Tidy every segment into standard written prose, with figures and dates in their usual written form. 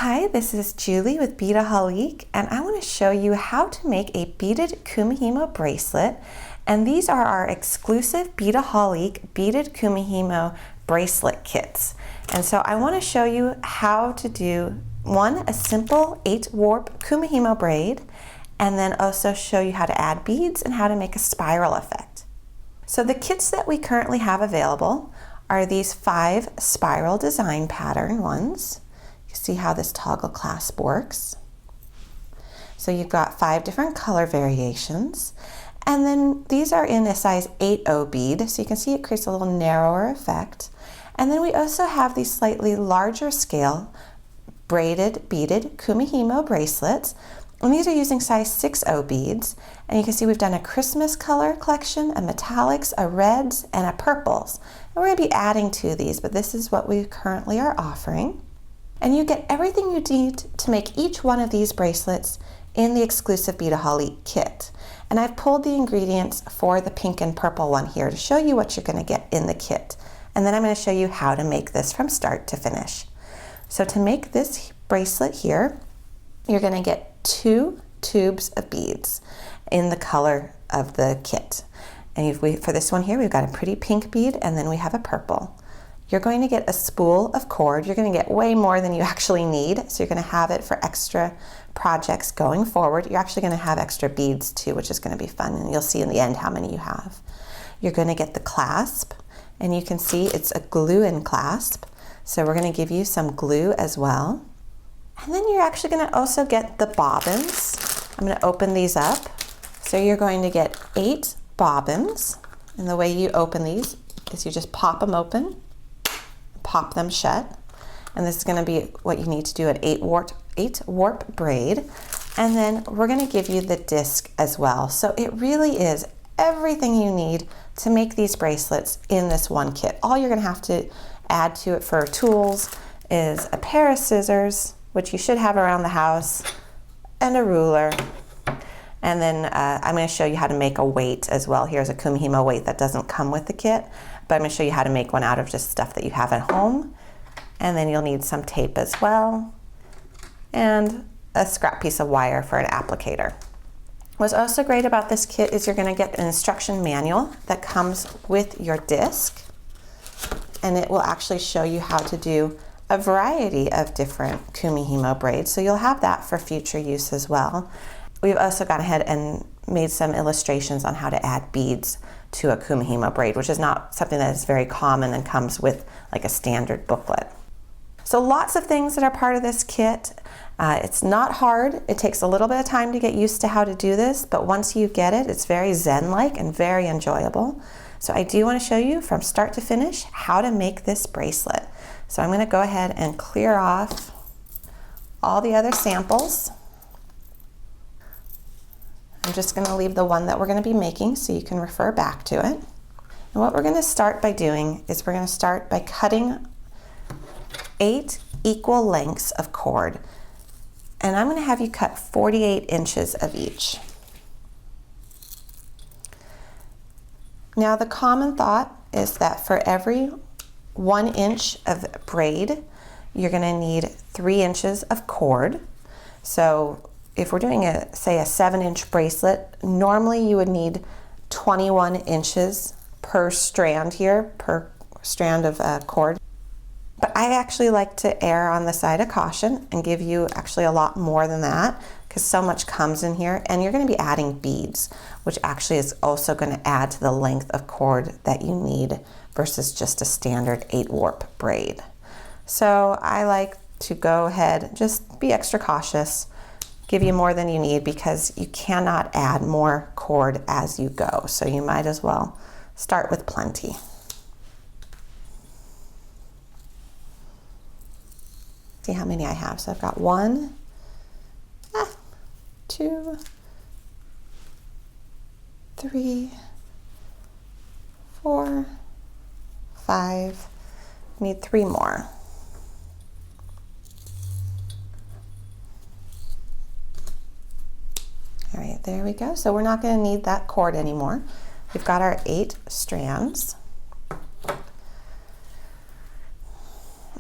Hi, this is Julie with Beadaholique, and I want to show you how to make a beaded Kumihimo bracelet. And these are our exclusive Beadaholique Beaded Kumihimo Bracelet kits. And so I want to show you how to do a simple 8-warp Kumihimo braid, and then also show you how to add beads and how to make a spiral effect. So the kits that we currently have available are these 5 spiral design pattern ones. You see how this toggle clasp works. So you've got 5 different color variations, and then these are in a size 8/0 bead, so you can see it creates a little narrower effect. And then we also have these slightly larger scale braided beaded Kumihimo bracelets, and these are using size 6/0 beads. And you can see we've done a Christmas color collection, a metallics, a reds, and a purples. And we're going to be adding to these, but this is what we currently are offering. And you get everything you need to make each one of these bracelets in the exclusive Beadaholique kit. And I've pulled the ingredients for the pink and purple one here to show you what you're going to get in the kit. And then I'm going to show you how to make this from start to finish. So to make this bracelet here, you're going to get 2 tubes of beads in the color of the kit. And for this one here, we've got a pretty pink bead, and then we have a purple. You're going to get a spool of cord. You're going to get way more than you actually need, so you're going to have it for extra projects going forward. You're actually going to have extra beads too, which is going to be fun, and you'll see in the end how many you have. You're going to get the clasp, and you can see it's a glue-in clasp, so we're going to give you some glue as well. And then you're actually going to also get the bobbins. I'm going to open these up. So you're going to get 8 bobbins, and the way you open these is you just pop them open, pop them shut, and this is going to be what you need to do an 8-warp braid. And then we're going to give you the disc as well. So it really is everything you need to make these bracelets in this one kit. All you're going to have to add to it for tools is a pair of scissors, which you should have around the house, and a ruler. And then I'm going to show you how to make a weight as well. Here's a Kumihimo weight that doesn't come with the kit, but I'm going to show you how to make one out of just stuff that you have at home. And then you'll need some tape as well, and a scrap piece of wire for an applicator. What's also great about this kit is you're going to get an instruction manual that comes with your disc, and it will actually show you how to do a variety of different Kumihimo braids, so you'll have that for future use as well. We've also gone ahead and made some illustrations on how to add beads to a Kumihimo braid, which is not something that is very common and comes with like a standard booklet. So lots of things that are part of this kit. It's not hard. It takes a little bit of time to get used to how to do this, but once you get it, it's very zen-like and very enjoyable. So I do want to show you from start to finish how to make this bracelet. So I'm going to go ahead and clear off all the other samples. I'm just going to leave the one that we're going to be making so you can refer back to it. And what we're going to start by doing is we're going to start by cutting 8 equal lengths of cord. And I'm going to have you cut 48 inches of each. Now the common thought is that for every 1 inch of braid, you're going to need 3 inches of cord. So if we're doing say a 7-inch bracelet, normally you would need 21 inches per strand here, per strand of cord. But I actually like to err on the side of caution and give you actually a lot more than that, because so much comes in here, and you're going to be adding beads, which actually is also going to add to the length of cord that you need versus just a standard 8-warp braid. So I like to go ahead, just be extra cautious, give you more than you need, because you cannot add more cord as you go. So you might as well start with plenty. See how many I have. So I've got 1, 2, 3, 4, 5. Need 3 more. All right, there we go. So we're not going to need that cord anymore. We've got our 8 strands.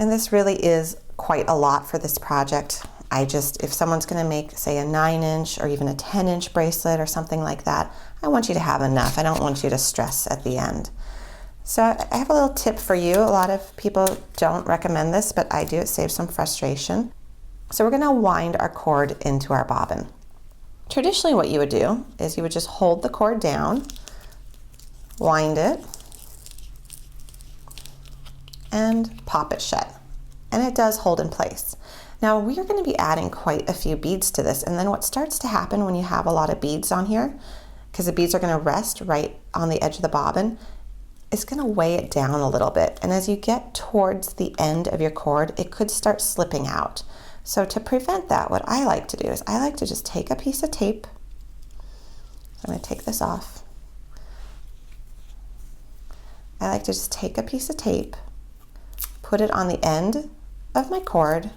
And this really is quite a lot for this project. If someone's gonna make, say, a 9-inch or even a 10-inch bracelet or something like that, I want you to have enough. I don't want you to stress at the end. So I have a little tip for you. A lot of people don't recommend this, but I do. It saves some frustration. So we're gonna wind our cord into our bobbin. Traditionally what you would do is you would just hold the cord down, wind it, and pop it shut. And it does hold in place. Now we are going to be adding quite a few beads to this, and then what starts to happen when you have a lot of beads on here, because the beads are going to rest right on the edge of the bobbin, it's going to weigh it down a little bit. And as you get towards the end of your cord, it could start slipping out. So to prevent that, what I like to do is I like to just take a piece of tape. So I'm going to take this off. I like to just take a piece of tape, put it on the end of my cord,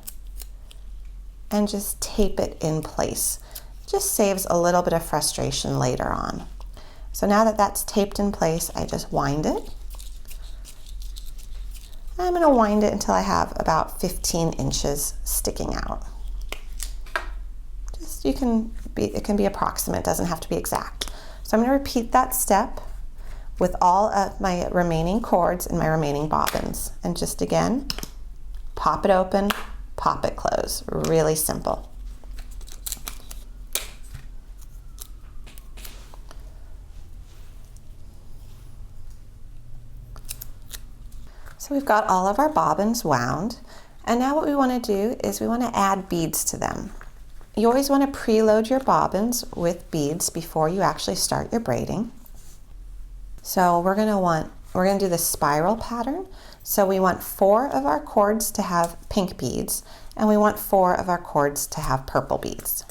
and just tape it in place. It just saves a little bit of frustration later on. So now that that's taped in place, I just wind it. I'm going to wind it until I have about 15 inches sticking out. It can be approximate, it doesn't have to be exact. So I'm going to repeat that step with all of my remaining cords and my remaining bobbins. And just again, pop it open, pop it close. Really simple. So we've got all of our bobbins wound, and now what we want to do is we want to add beads to them. You always want to preload your bobbins with beads before you actually start your braiding. So we're going to do the spiral pattern. So we want 4 of our cords to have pink beads, and we want 4 of our cords to have purple beads.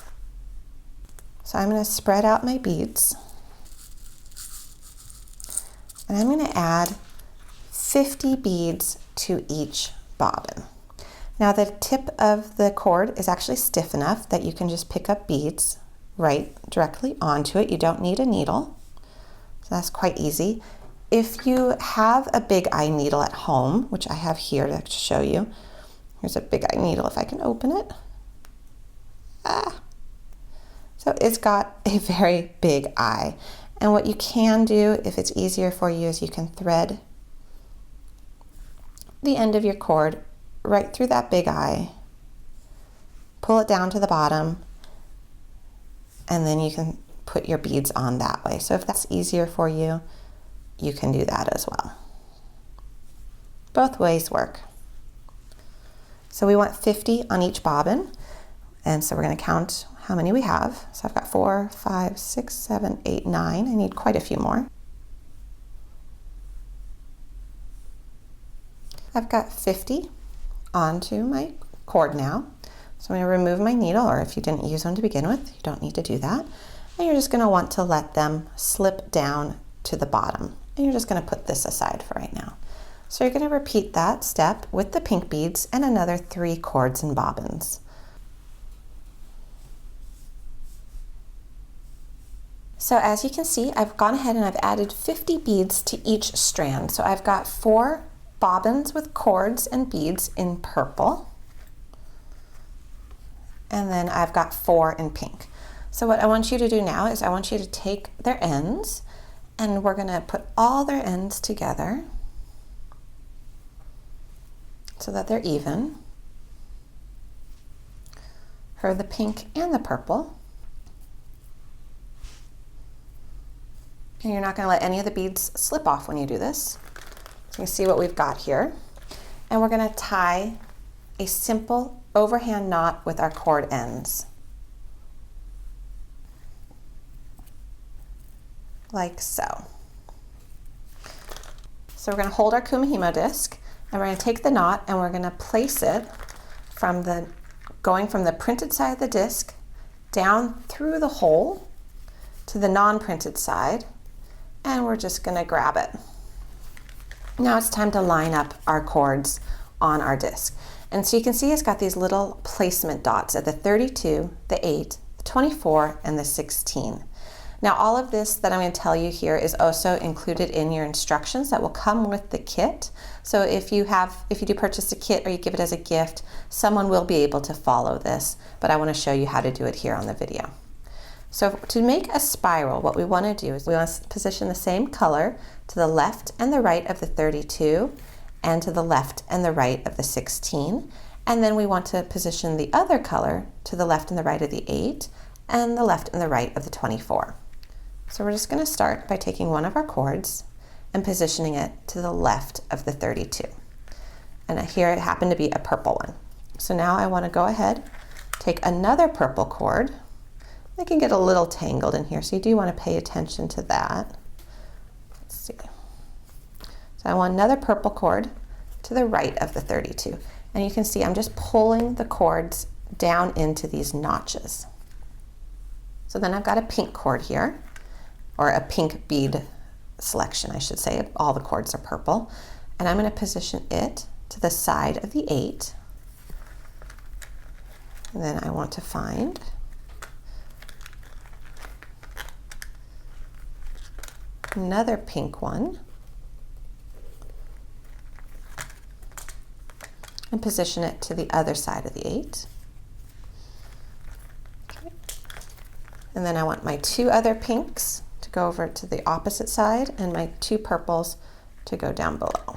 So I'm going to spread out my beads, and I'm going to add 50 beads to each bobbin. Now the tip of the cord is actually stiff enough that you can just pick up beads right directly onto it. You don't need a needle, so that's quite easy. If you have a big eye needle at home, which I have here to show you, here's a big eye needle if I can open it. So it's got a very big eye. And what you can do, if it's easier for you, is you can thread the end of your cord right through that big eye, pull it down to the bottom, and then you can put your beads on that way. So if that's easier for you, you can do that as well. Both ways work. So we want 50 on each bobbin, and so we're going to count how many we have. So I've got 4, 5, 6, 7, 8, 9. I need quite a few more. I've got 50 onto my cord now. So I'm going to remove my needle, or if you didn't use one to begin with, you don't need to do that. And you're just going to want to let them slip down to the bottom. And you're just going to put this aside for right now. So you're going to repeat that step with the pink beads and another 3 cords and bobbins. So as you can see, I've gone ahead and I've added 50 beads to each strand. So I've got 4 bobbins with cords and beads in purple, and then I've got 4 in pink. So what I want you to do now is I want you to take their ends, and we're going to put all their ends together so that they're even for the pink and the purple. And you're not going to let any of the beads slip off when you do this. So you see what we've got here. And we're going to tie a simple overhand knot with our cord ends. Like so. So we're going to hold our Kumihimo disc, and we're going to take the knot and we're going to place it going from the printed side of the disc down through the hole to the non-printed side, and we're just going to grab it. Now it's time to line up our cords on our disc. And so you can see it's got these little placement dots at the 32, the 8, the 24, and the 16. Now all of this that I'm going to tell you here is also included in your instructions that will come with the kit. So if you do purchase a kit or you give it as a gift, someone will be able to follow this, but I want to show you how to do it here on the video. So to make a spiral, what we want to do is we want to position the same color to the left and the right of the 32 and to the left and the right of the 16. And then we want to position the other color to the left and the right of the 8 and the left and the right of the 24. So we're just going to start by taking one of our cords and positioning it to the left of the 32. And here it happened to be a purple one. So now I want to go ahead, take another purple cord. It can get a little tangled in here, so you do want to pay attention to that. Let's see. So I want another purple cord to the right of the 32. And you can see I'm just pulling the cords down into these notches. So then I've got a pink cord here, or a pink bead selection, I should say. All the cords are purple. And I'm going to position it to the side of the 8. And then I want to find another pink one and position it to the other side of the 8. Okay. And then I want my 2 other pinks to go over to the opposite side and my 2 purples to go down below.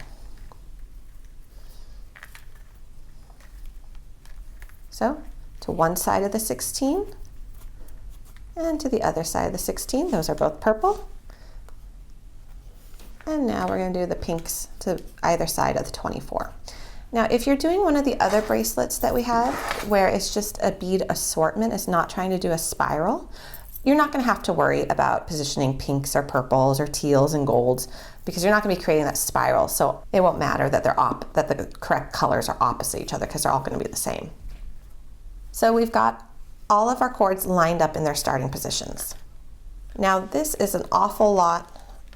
So to one side of the 16 and to the other side of the 16, those are both purple. And now we're going to do the pinks to either side of the 24. Now, if you're doing one of the other bracelets that we have, where it's just a bead assortment, it's not trying to do a spiral, you're not going to have to worry about positioning pinks or purples or teals and golds, because you're not going to be creating that spiral. So it won't matter that that the correct colors are opposite each other, because they're all going to be the same. So we've got all of our cords lined up in their starting positions. Now this is an awful lot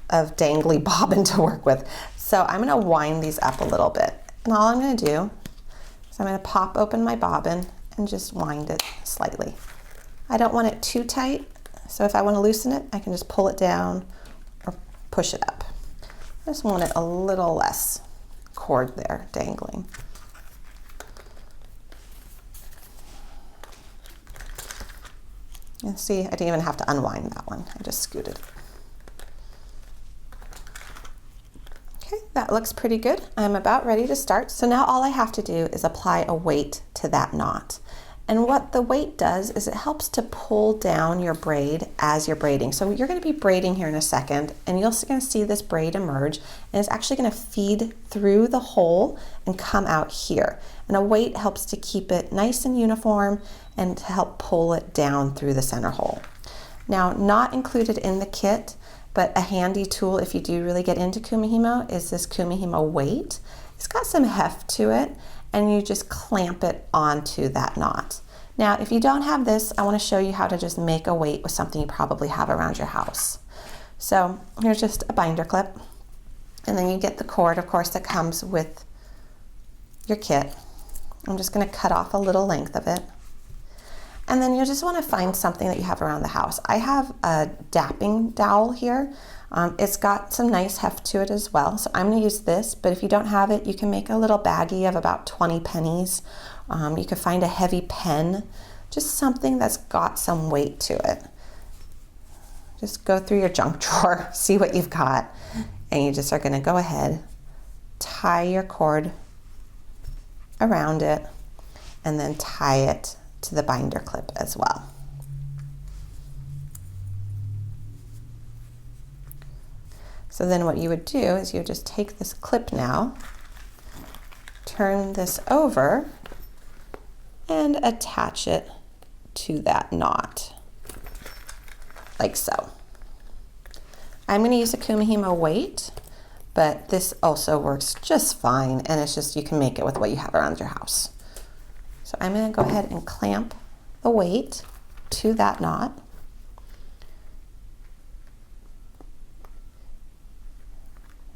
of dangly bobbin to work with, so I'm going to wind these up a little bit. And all I'm going to do is I'm going to pop open my bobbin and just wind it slightly. I don't want it too tight, so if I want to loosen it, I can just pull it down or push it up. I just want it a little less cord there dangling. And see, I didn't even have to unwind that one. I just scooted it. Okay, that looks pretty good. I'm about ready to start. So now all I have to do is apply a weight to that knot. And what the weight does is it helps to pull down your braid as you're braiding. So you're going to be braiding here in a second, and you're going to see this braid emerge, and it's actually going to feed through the hole and come out here. And a weight helps to keep it nice and uniform and to help pull it down through the center hole. Now, not included in the kit, but a handy tool if you do really get into kumihimo is this kumihimo weight. It's got some heft to it, and you just clamp it onto that knot. Now, if you don't have this, I want to show you how to just make a weight with something you probably have around your house. So here's just a binder clip, and then you get the cord, of course, that comes with your kit. I'm just going to cut off a little length of it. And then you just want to find something that you have around the house. I have a dapping dowel here. It's got some nice heft to it as well. So I'm going to use this, but if you don't have it, you can make a little baggie of about 20 pennies. You can find a heavy pen, just something that's got some weight to it. Just go through your junk drawer, see what you've got, and you just are going to go ahead, tie your cord around it, and then tie it to the binder clip as well. So then what you would do is you would just take this clip now, turn this over, and attach it to that knot, like so. I'm going to use a kumihimo weight, but this also works just fine, and it's just, you can make it with what you have around your house. So I'm going to go ahead and clamp the weight to that knot.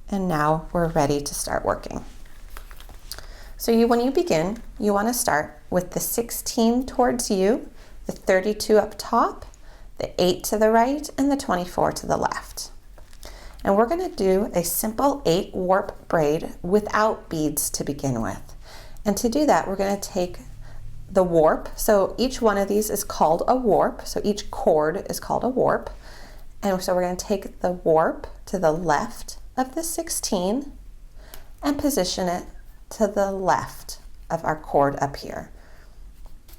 And now we're ready to start working. So when you begin, you want to start with the 16 towards you, the 32 up top, the 8 to the right, and the 24 to the left. And we're going to do a simple 8 warp braid without beads to begin with. And to do that, we're going to take the warp. So each one of these is called a warp. So each cord is called a warp. And so we're going to take the warp to the left of the 16 and position it to the left of our cord up here.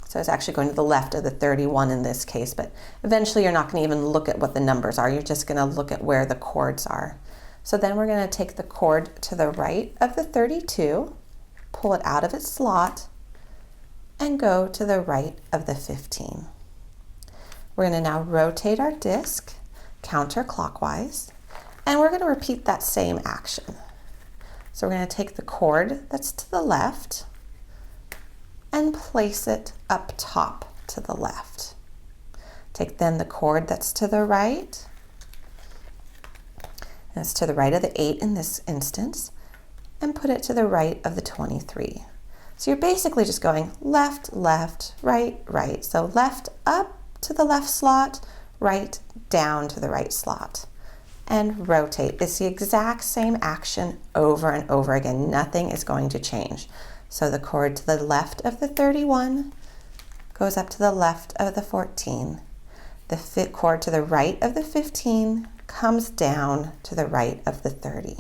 So it's actually going to the left of the 31 in this case, but eventually you're not going to even look at what the numbers are. You're just going to look at where the cords are. So then we're going to take the cord to the right of the 32, pull it out of its slot, and go to the right of the 15. We're going to now rotate our disc counterclockwise, and we're going to repeat that same action. So we're going to take the cord that's to the left and place it up top to the left. Take then the cord that's to the right, and it's to the right of the 8 in this instance, and put it to the right of the 23. So you're basically just going left, left, right, right. So left up to the left slot, right down to the right slot, and rotate. It's the exact same action over and over again. Nothing is going to change. So the cord to the left of the 31 goes up to the left of the 14. The cord to the right of the 15 comes down to the right of the 30.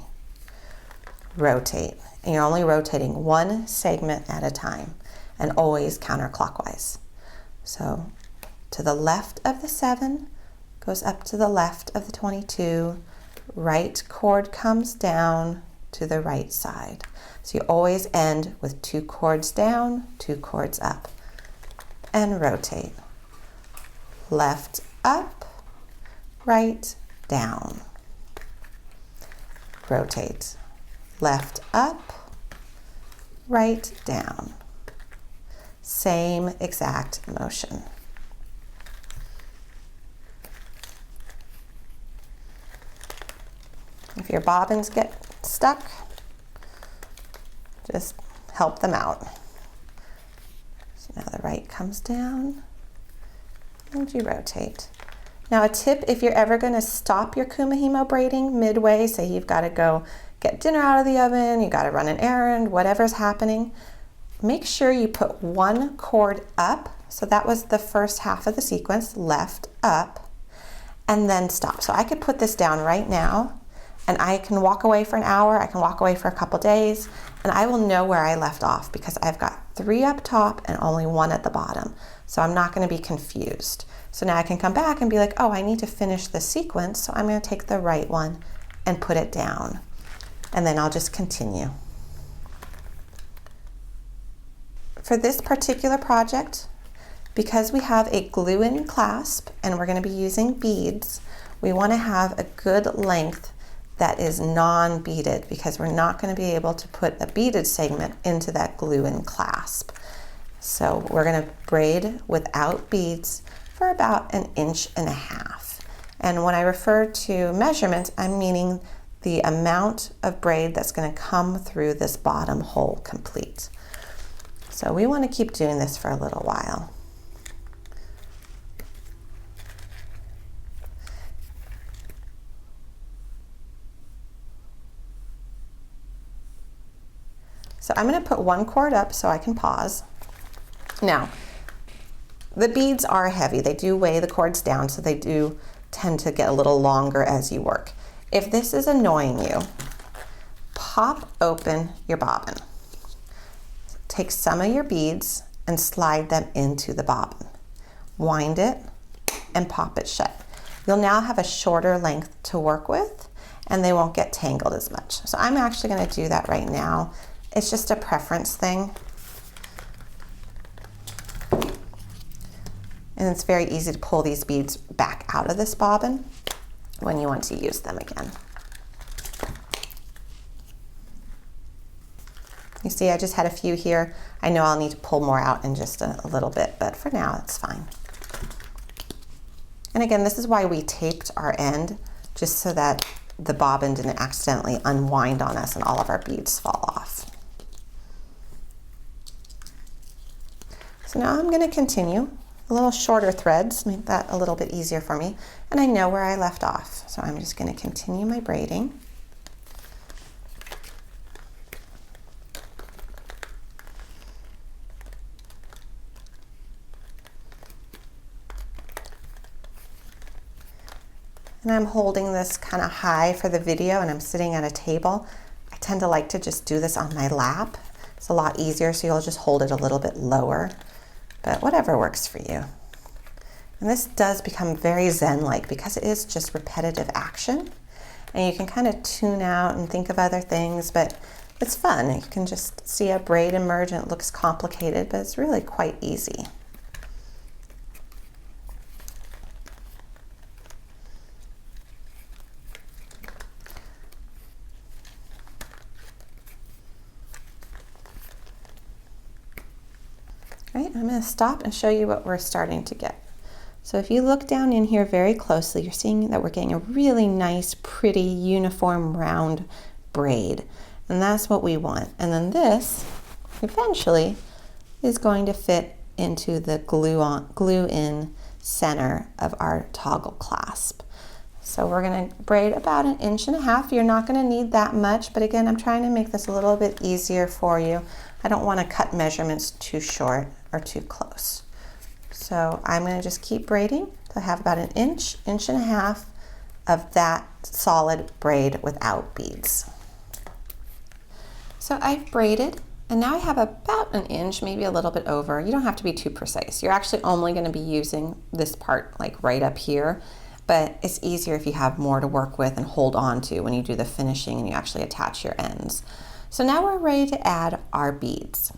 Rotate. And you're only rotating one segment at a time, and always counterclockwise. So to the left of the 7 goes up to the left of the 22. Right cord comes down to the right side. So you always end with 2 cords down, 2 cords up, and rotate. Left up, right down. Rotate. Left up, right down. Same exact motion. If your bobbins get stuck, just help them out. So now the right comes down and you rotate. Now a tip, if you're ever going to stop your kumihimo braiding midway, say you've got to go get dinner out of the oven, you got to run an errand, whatever's happening, make sure you put one cord up. So that was the first half of the sequence, left, up, and then stop. So I could put this down right now, and I can walk away for an hour, I can walk away for a couple days, and I will know where I left off because I've got 3 up top and only 1 at the bottom. So I'm not going to be confused. So now I can come back and be like, oh, I need to finish the sequence, so I'm going to take the right one and put it down. And then I'll just continue. For this particular project, because we have a glue-in clasp and we're going to be using beads, we want to have a good length that is non-beaded because we're not going to be able to put a beaded segment into that glue-in clasp. So we're going to braid without beads for about 1.5 inches. And when I refer to measurement, I'm meaning the amount of braid that's going to come through this bottom hole complete. So we want to keep doing this for a little while. So I'm going to put 1 cord up so I can pause. Now, the beads are heavy. They do weigh the cords down, so they do tend to get a little longer as you work. If this is annoying you, pop open your bobbin. Take some of your beads and slide them into the bobbin. Wind it and pop it shut. You'll now have a shorter length to work with and they won't get tangled as much. So I'm actually going to do that right now. It's just a preference thing. And it's very easy to pull these beads back out of this bobbin when you want to use them again. You see, I just had a few here. I know I'll need to pull more out in just a little bit, but for now it's fine. And again, this is why we taped our end, just so that the bobbin didn't accidentally unwind on us and all of our beads fall off. So now I'm going to continue a little shorter threads, make that a little bit easier for me. And I know where I left off, so I'm just going to continue my braiding. And I'm holding this kind of high for the video, and I'm sitting at a table. I tend to like to just do this on my lap. It's a lot easier, so you'll just hold it a little bit lower, but whatever works for you. And this does become very zen-like because it is just repetitive action, and you can kind of tune out and think of other things, but it's fun. You can just see a braid emerge and it looks complicated, but it's really quite easy. Right, I'm going to stop and show you what we're starting to get. So if you look down in here very closely, you're seeing that we're getting a really nice, pretty, uniform, round braid. And that's what we want. And then this, eventually, is going to fit into the glue-in center of our toggle clasp. So we're going to braid about 1.5 inches. You're not going to need that much, but again, I'm trying to make this a little bit easier for you. I don't want to cut measurements too short or too close. So I'm going to just keep braiding to have about 1 inch, 1.5 inches of that solid braid without beads. So I've braided, and now I have about 1 inch, maybe a little bit over. You don't have to be too precise. You're actually only going to be using this part like right up here, but it's easier if you have more to work with and hold on to when you do the finishing and you actually attach your ends. So now we're ready to add our beads.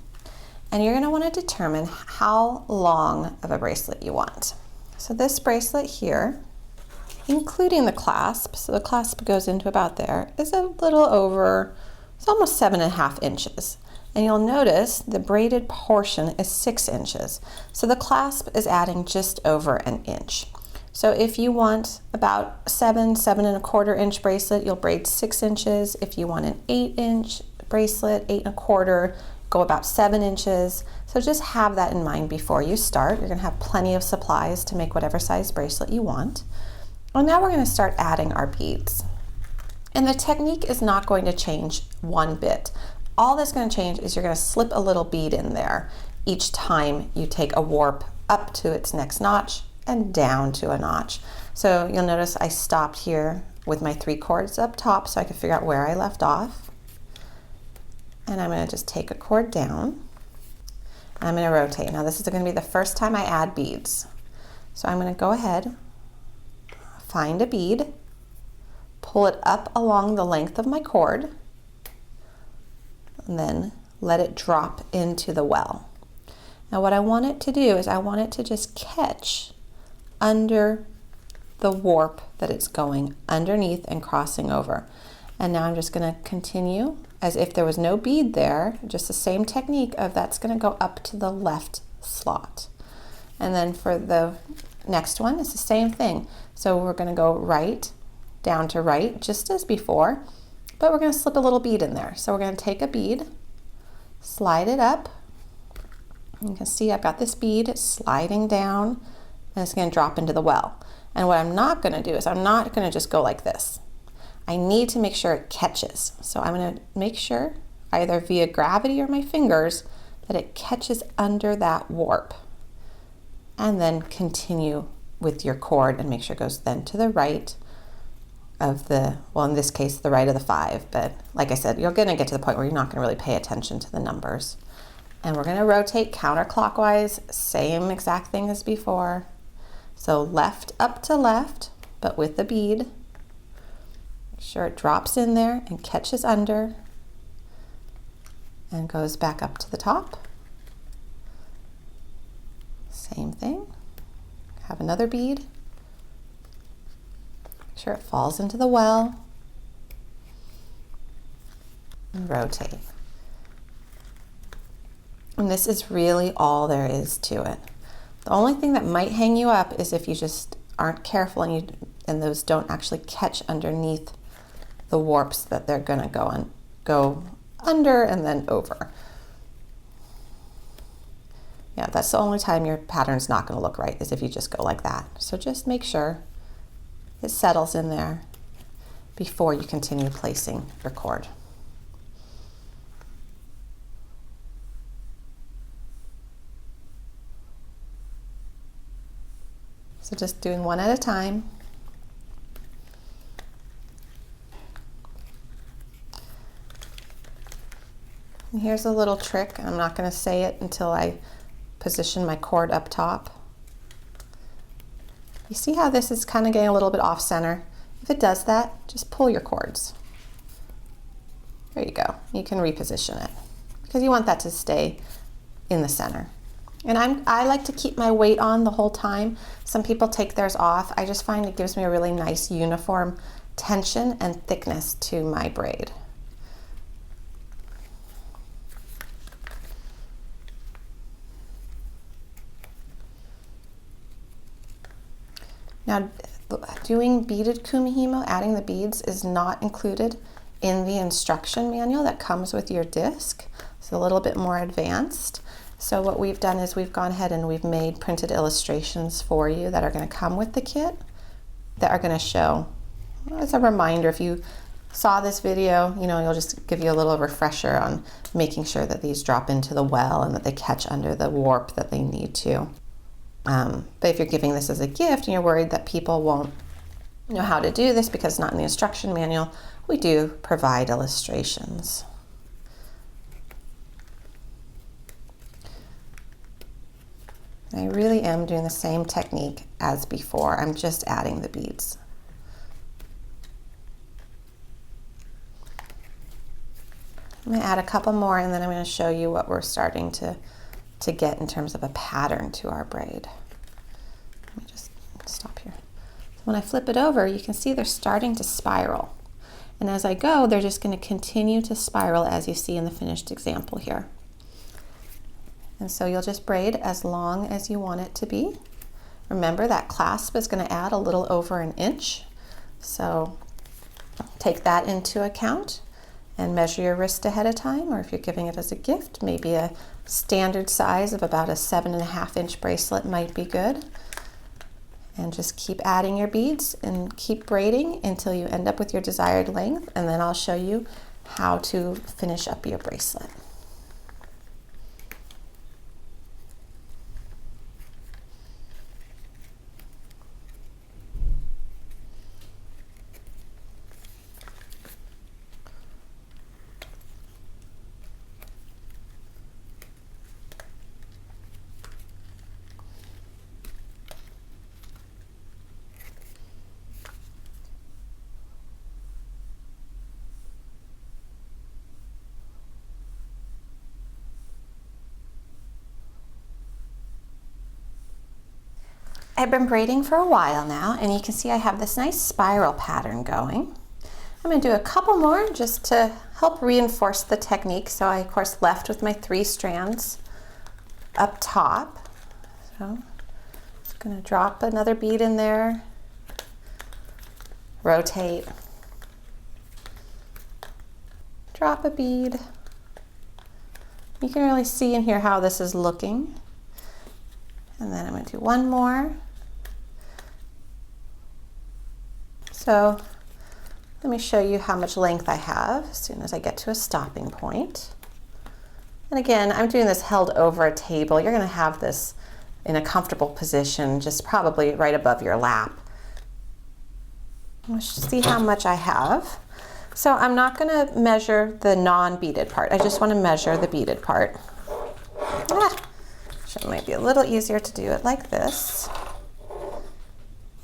And you're going to want to determine how long of a bracelet you want. So this bracelet here, including the clasp, so the clasp goes into about there, is a little over, it's almost 7.5 inches. And you'll notice the braided portion is 6 inches. So the clasp is adding just over 1 inch. So if you want about 7.25 inch bracelet, you'll braid 6 inches. If you want an 8-inch bracelet, 8.25, go about 7 inches. So just have that in mind before you start. You're going to have plenty of supplies to make whatever size bracelet you want. Well, now we're going to start adding our beads. And the technique is not going to change one bit. All that's going to change is you're going to slip a little bead in there each time you take a warp up to its next notch and down to a notch. So you'll notice I stopped here with my 3 cords up top so I could figure out where I left off. And I'm going to just take a cord down. I'm going to rotate. Now this is going to be the first time I add beads. So I'm going to go ahead, find a bead, pull it up along the length of my cord, and then let it drop into the well. Now what I want it to do is I want it to just catch under the warp that it's going underneath and crossing over. And now I'm just going to continue as if there was no bead there, just the same technique of that's going to go up to the left slot. And then for the next one, it's the same thing. So we're going to go right down to right, just as before, but we're going to slip a little bead in there. So we're going to take a bead, slide it up. You can see I've got this bead sliding down, and it's going to drop into the well. And what I'm not going to do is I'm not going to just go like this. I need to make sure it catches. So I'm going to make sure, either via gravity or my fingers, that it catches under that warp. And then continue with your cord and make sure it goes then to the right of the, well in this case, the right of the 5. But like I said, you're going to get to the point where you're not going to really pay attention to the numbers. And we're going to rotate counterclockwise, same exact thing as before. So left up to left, but with the bead. Make sure it drops in there and catches under and goes back up to the top. Same thing. Have another bead. Make sure it falls into the well. And rotate. And this is really all there is to it. The only thing that might hang you up is if you just aren't careful and those don't actually catch underneath the warps that they're going to go under and then over. Yeah, that's the only time your pattern's not going to look right, is if you just go like that. So just make sure it settles in there before you continue placing your cord. So just doing one at a time. And here's a little trick. I'm not going to say it until I position my cord up top. You see how this is kind of getting a little bit off center? If it does that, just pull your cords. There you go. You can reposition it because you want that to stay in the center. And I like to keep my weight on the whole time. Some people take theirs off. I just find it gives me a really nice uniform tension and thickness to my braid. Now, doing beaded kumihimo, adding the beads, is not included in the instruction manual that comes with your disc. It's a little bit more advanced. So what we've done is we've gone ahead and we've made printed illustrations for you that are going to come with the kit, that are going to show, as a reminder, if you saw this video, you know, you'll just give you a little refresher on making sure that these drop into the well and that they catch under the warp that they need to. But if you're giving this as a gift and you're worried that people won't know how to do this because it's not in the instruction manual, we do provide illustrations. I really am doing the same technique as before. I'm just adding the beads. I'm going to add a couple more and then I'm going to show you what we're starting to get in terms of a pattern to our braid. Let me just stop here. So when I flip it over, you can see they're starting to spiral. And as I go, they're just going to continue to spiral, as you see in the finished example here. And so you'll just braid as long as you want it to be. Remember that clasp is going to add a little over an inch. So take that into account and measure your wrist ahead of time, or if you're giving it as a gift, maybe a standard size of about a 7.5 inch bracelet might be good. And just keep adding your beads and keep braiding until you end up with your desired length, and then I'll show you how to finish up your bracelet. I've been braiding for a while now, and you can see I have this nice spiral pattern going. I'm going to do a couple more just to help reinforce the technique. So I, of course, left with my 3 strands up top. So I'm just going to drop another bead in there, rotate, drop a bead. You can really see in here how this is looking. And then I'm going to do one more. So let me show you how much length I have as soon as I get to a stopping point. And again, I'm doing this held over a table. You're going to have this in a comfortable position, just probably right above your lap. Let's see how much I have. So I'm not going to measure the non-beaded part. I just want to measure the beaded part. So it might be a little easier to do it like this.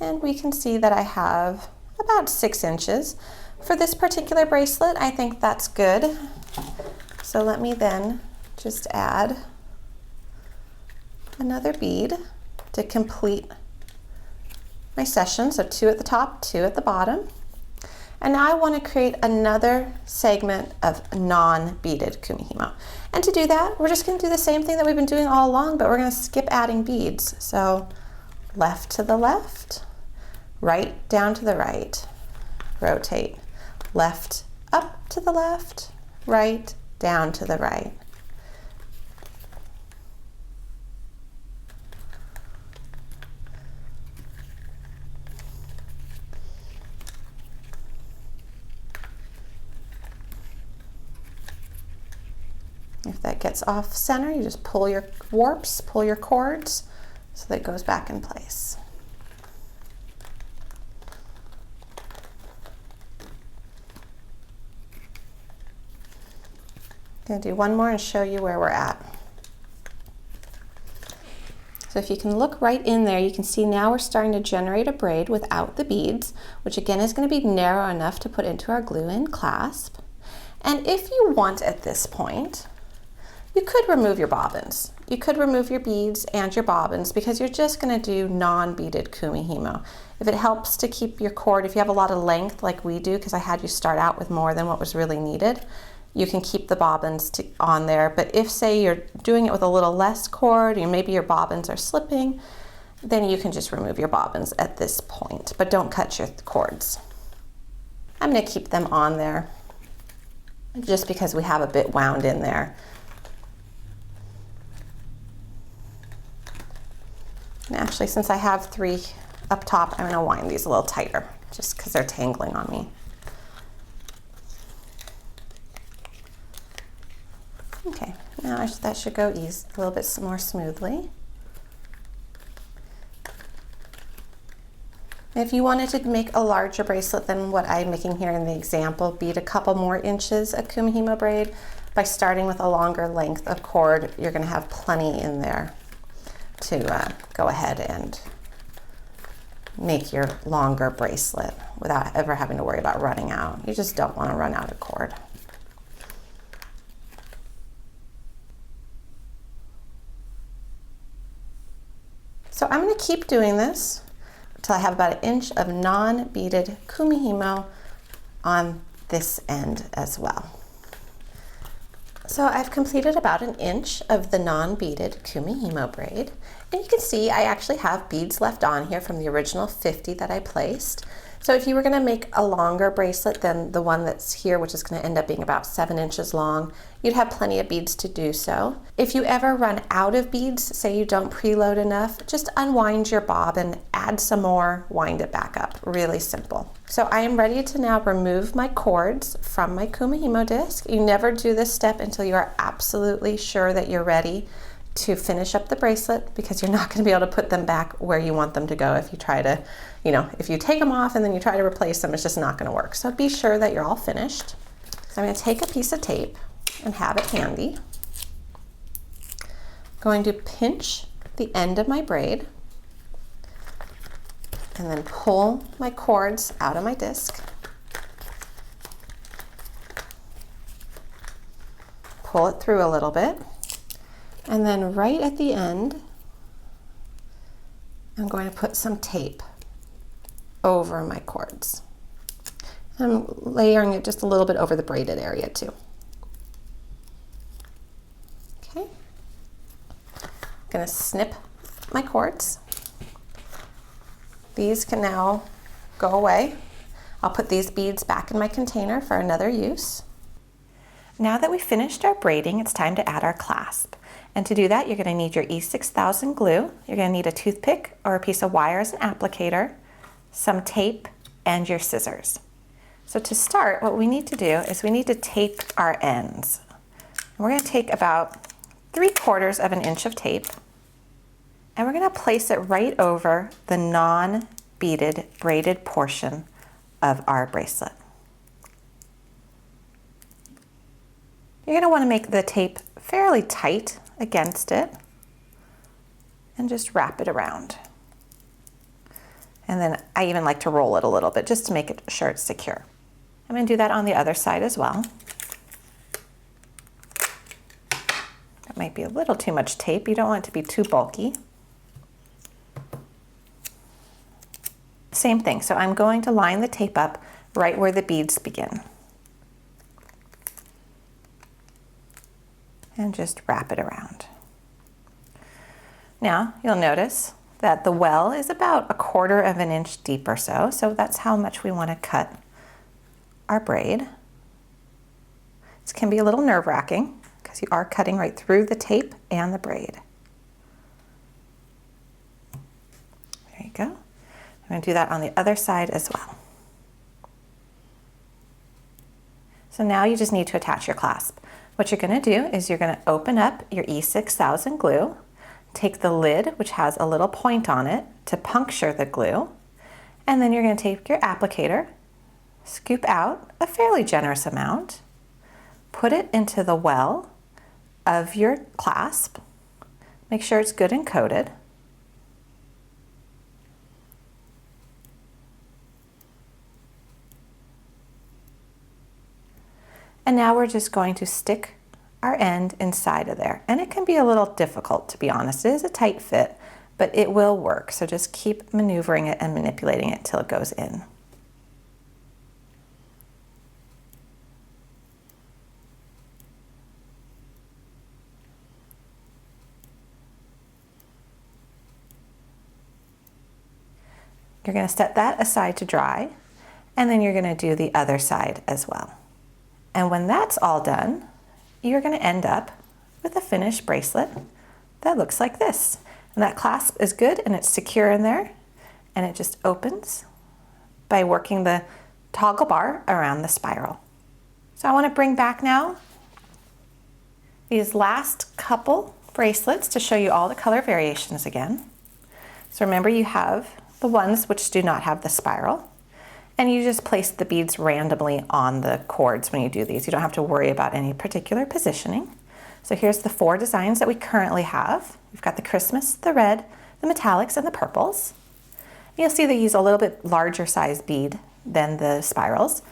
And we can see that I have about 6 inches. For this particular bracelet, I think that's good. So let me then just add another bead to complete my session. So 2 at the top, 2 at the bottom. And now I want to create another segment of non-beaded kumihimo. And to do that, we're just going to do the same thing that we've been doing all along, but we're going to skip adding beads. So left to the left, right down to the right, rotate, left up to the left, right down to the right. If that gets off center, you just pull your warps, pull your cords so that it goes back in place. I'm going to do one more and show you where we're at. So if you can look right in there, you can see now we're starting to generate a braid without the beads, which again is going to be narrow enough to put into our glue-in clasp. And if you want at this point, you could remove your bobbins. You could remove your beads and your bobbins because you're just going to do non-beaded kumihimo. If it helps to keep your cord, if you have a lot of length like we do, because I had you start out with more than what was really needed, you can keep the bobbins on there. But if, say, you're doing it with a little less cord, or maybe your bobbins are slipping, then you can just remove your bobbins at this point, but don't cut your cords. I'm going to keep them on there just because we have a bit wound in there. And actually, since I have 3 up top, I'm going to wind these a little tighter just because they're tangling on me. Okay, now that should go a little bit more smoothly. If you wanted to make a larger bracelet than what I'm making here in the example, bead a couple more inches of kumihimo braid. By starting with a longer length of cord, you're going to have plenty in there to go ahead and make your longer bracelet without ever having to worry about running out. You just don't want to run out of cord. So I'm going to keep doing this until I have about 1 inch of non-beaded kumihimo on this end as well. So I've completed about 1 inch of the non-beaded kumihimo braid, and you can see I actually have beads left on here from the original 50 that I placed. So if you were going to make a longer bracelet than the one that's here, which is going to end up being about 7 inches long, you'd have plenty of beads to do so. If you ever run out of beads, say you don't preload enough, just unwind your bobbin, add some more, wind it back up. Really simple. So I am ready to now remove my cords from my kumihimo disc. You never do this step until you are absolutely sure that you're ready to finish up the bracelet, because you're not going to be able to put them back where you want them to go if you try to, if you take them off and then you try to replace them, it's just not going to work. So be sure that you're all finished. So I'm going to take a piece of tape and have it handy. I'm going to pinch the end of my braid and then pull my cords out of my disc. Pull it through a little bit. And then right at the end, I'm going to put some tape over my cords. I'm layering it just a little bit over the braided area too. Okay. I'm going to snip my cords. These can now go away. I'll put these beads back in my container for another use. Now that we've finished our braiding, it's time to add our clasp. And to do that, you're going to need your E6000 glue, you're going to need a toothpick or a piece of wire as an applicator, some tape, and your scissors. So to start, what we need to do is we need to tape our ends. We're going to take about 3/4 of an inch of tape, and we're going to place it right over the non-beaded braided portion of our bracelet. You're going to want to make the tape fairly tight against it and just wrap it around. And then I even like to roll it a little bit just to make sure it's secure. I'm going to do that on the other side as well. That might be a little too much tape. You don't want it to be too bulky. Same thing. So I'm going to line the tape up right where the beads begin. And just wrap it around. Now you'll notice that the well is about 1/4 of an inch deep or so, so that's how much we want to cut our braid. This can be a little nerve-wracking because you are cutting right through the tape and the braid. There you go. I'm going to do that on the other side as well. So now you just need to attach your clasp. What you're going to do is you're going to open up your E6000 glue, take the lid, which has a little point on it, to puncture the glue, and then you're going to take your applicator, scoop out a fairly generous amount, put it into the well of your clasp, make sure it's good and coated, and now we're just going to stick our end inside of there. And it can be a little difficult, to be honest. It is a tight fit, but it will work. So just keep maneuvering it and manipulating it till it goes in. You're going to set that aside to dry, and then you're going to do the other side as well. And when that's all done, you're going to end up with a finished bracelet that looks like this. And that clasp is good and it's secure in there, and it just opens by working the toggle bar around the spiral. So I want to bring back now these last couple bracelets to show you all the color variations again. So remember, you have the ones which do not have the spiral, and you just place the beads randomly on the cords when you do these. You don't have to worry about any particular positioning. So here's the 4 designs that we currently have. We've got the Christmas, the red, the metallics, and the purples. You'll see they use a little bit larger size bead than the spirals.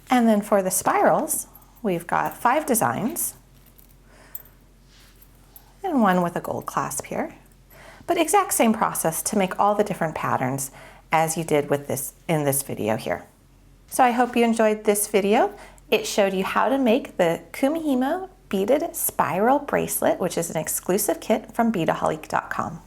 And then for the spirals, we've got 5 designs and 1 with a gold clasp here. But exact same process to make all the different patterns as you did with this in this video here. So I hope you enjoyed this video. It showed you how to make the Kumihimo beaded spiral bracelet, which is an exclusive kit from Beadaholique.com.